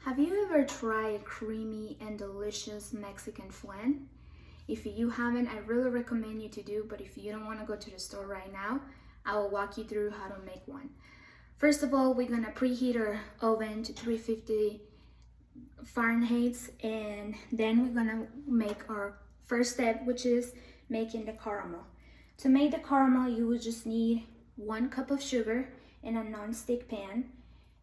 Have you ever tried a creamy and delicious Mexican flan? If you haven't, I really recommend you to do, but if you don't want to go to the store right now, I will walk you through how to make one. First of all, we're gonna preheat our oven to 350 Fahrenheit, and then we're gonna make our first step, which is making the caramel. To make the caramel, you will just need 1 cup of sugar in a non-stick pan,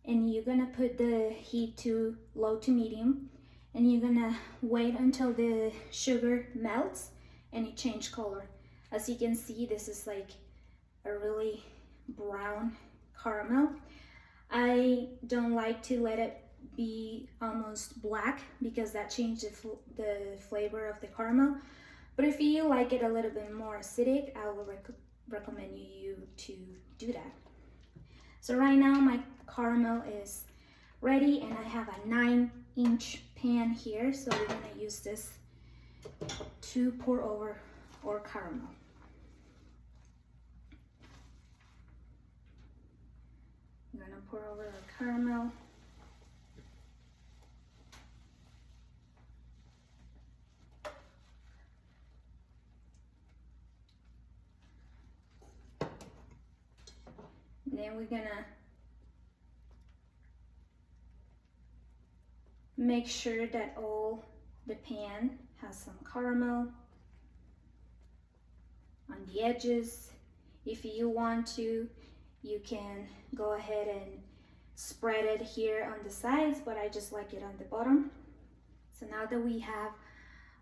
and you're gonna put the heat to low to medium, and you're gonna wait until the sugar melts and it changes color. As you can see, this is like a really brown caramel. I don't like to let it be almost black because that changes the flavor of the caramel. But if you like it a little bit more acidic, I will recommend you to do that. So right now my caramel is ready, and I have a 9-inch pan here, so we're gonna use this to pour over our caramel. I'm gonna pour over our caramel. And then we're gonna make sure that all the pan has some caramel on the edges. If you want to, you can go ahead and spread it here on the sides, but I just like it on the bottom. So now that we have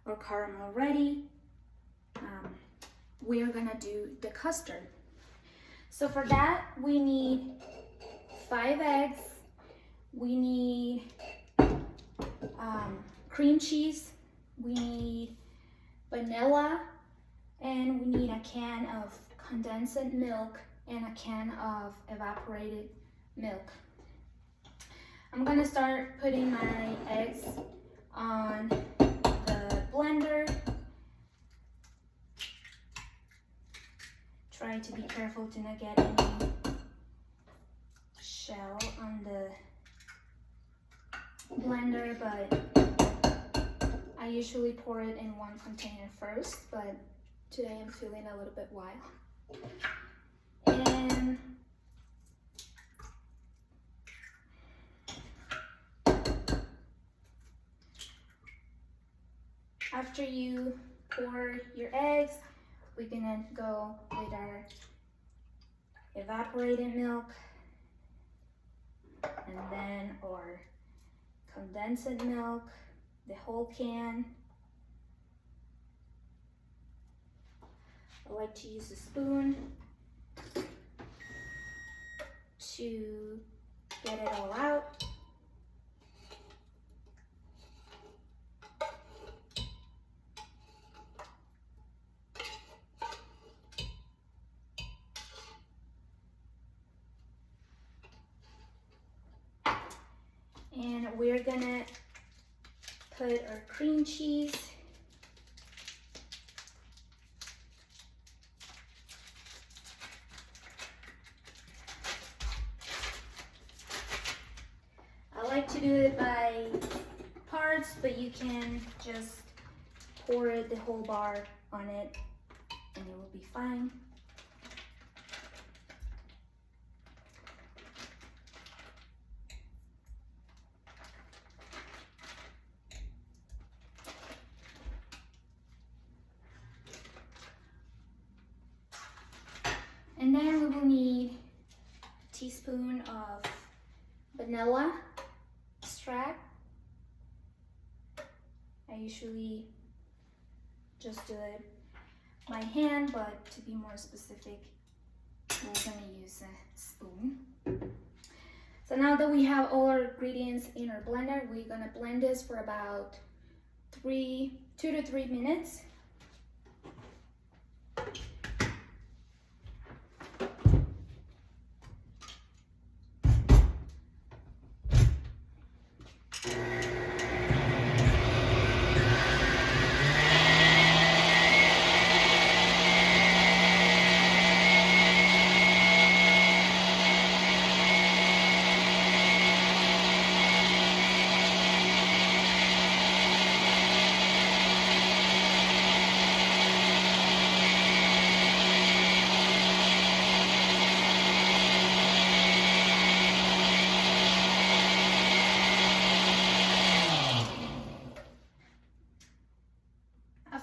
our caramel ready, we are gonna do the custard. So for that, we need 5 eggs, we need cream cheese, we need vanilla, and we need a can of condensed milk and a can of evaporated milk. I'm gonna start putting my eggs on the blender. Try to be careful to not get any shell on the blender, but I usually pour it in one container first, but today I'm feeling a little bit wild. And after you pour your eggs, we're gonna go with our evaporated milk, and then our condensed milk, the whole can. I like to use a spoon to get it all out. And we're gonna put our cream cheese. I like to do it by parts, but you can just pour it, the whole bar on it, and it will be fine. And then we will need a teaspoon of vanilla extract. I usually just do it by hand, but to be more specific, we're gonna use a spoon. So now that we have all our ingredients in our blender, we're gonna blend this for about 2 to 3 minutes.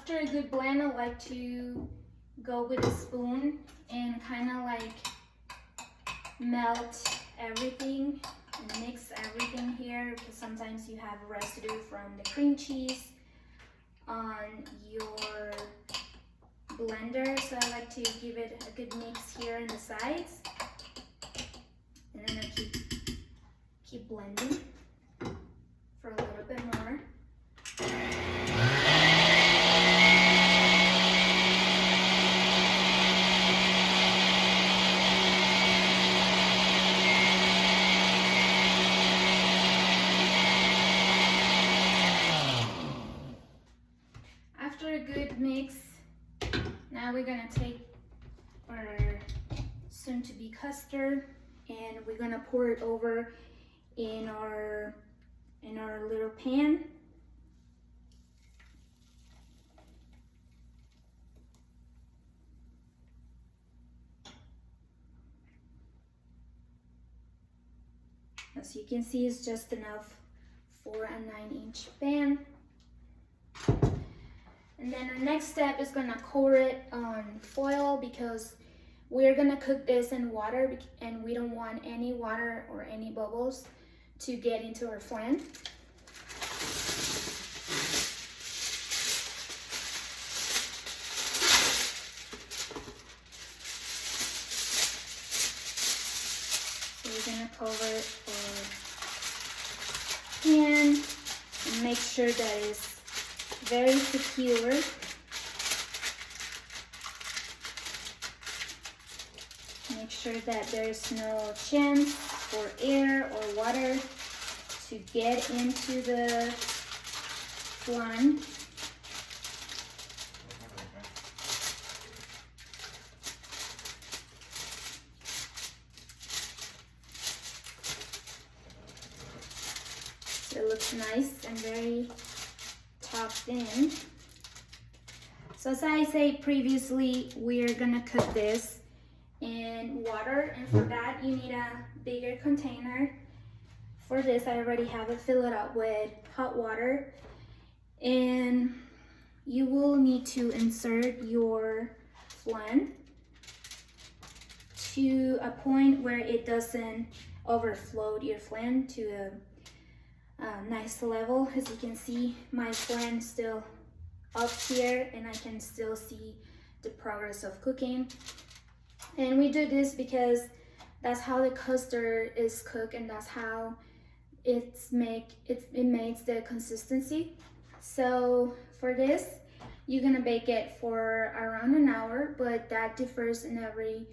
After a good blend, I like to go with a spoon and kind of like melt everything and mix everything here, because sometimes you have residue from the cream cheese on your blender. So I like to give it a good mix here on the sides, and then I keep blending for a little bit more. After a good mix, now we're gonna take our soon-to-be custard and we're gonna pour it over in our little pan. As you can see, it's just enough for a 9-inch pan. And then our next step is gonna coat it on foil, because we're gonna cook this in water and we don't want any water or any bubbles to get into our flan. So we're gonna cover our pan and make sure that it's very secure. Make sure that there's no chance for air or water to get into the flan. So it looks nice and very topped in. So as I said previously, we're gonna cook this in water, and for that you need a bigger container. For this, I already have it filled up with hot water, and you will need to insert your flan to a point where it doesn't overflow your flan to a nice level. As you can see, my flan is still up here and I can still see the progress of cooking. And we do this because that's how the custard is cooked, and that's how it makes the consistency. So for this, you're gonna bake it for around an hour, but that differs in every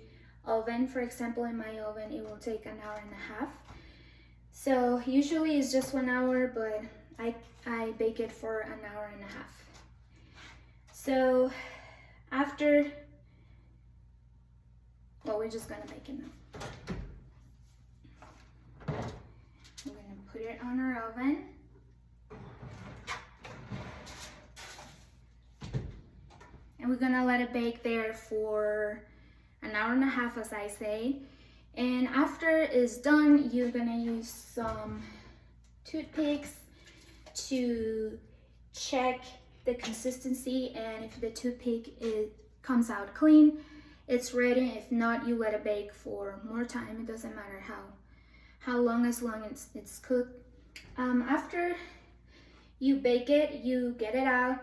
oven. For example, in my oven, it will take an hour and a half. So usually it's just 1 hour, but I bake it for an hour and a half. So after, well, we're just gonna bake it now. We're gonna put it on our oven. And we're gonna let it bake there for an hour and a half, as I say. And after it's done, you're gonna use some toothpicks to check the consistency, and if the toothpick comes out clean, it's ready. If not, you let it bake for more time. It doesn't matter how long, as long as it's cooked. After you bake it, you get it out,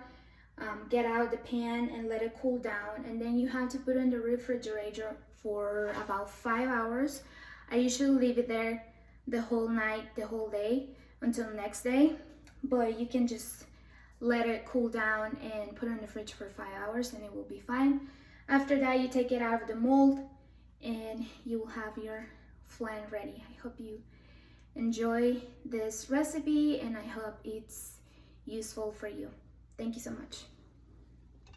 get out the pan and let it cool down, and then you have to put it in the refrigerator for about 5 hours. I usually leave it there the whole night, the whole day, until next day, but you can just let it cool down and put it in the fridge for 5 hours and it will be fine. After that, you take it out of the mold and you will have your flan ready. I hope you enjoy this recipe and I hope it's useful for you. Thank you so much.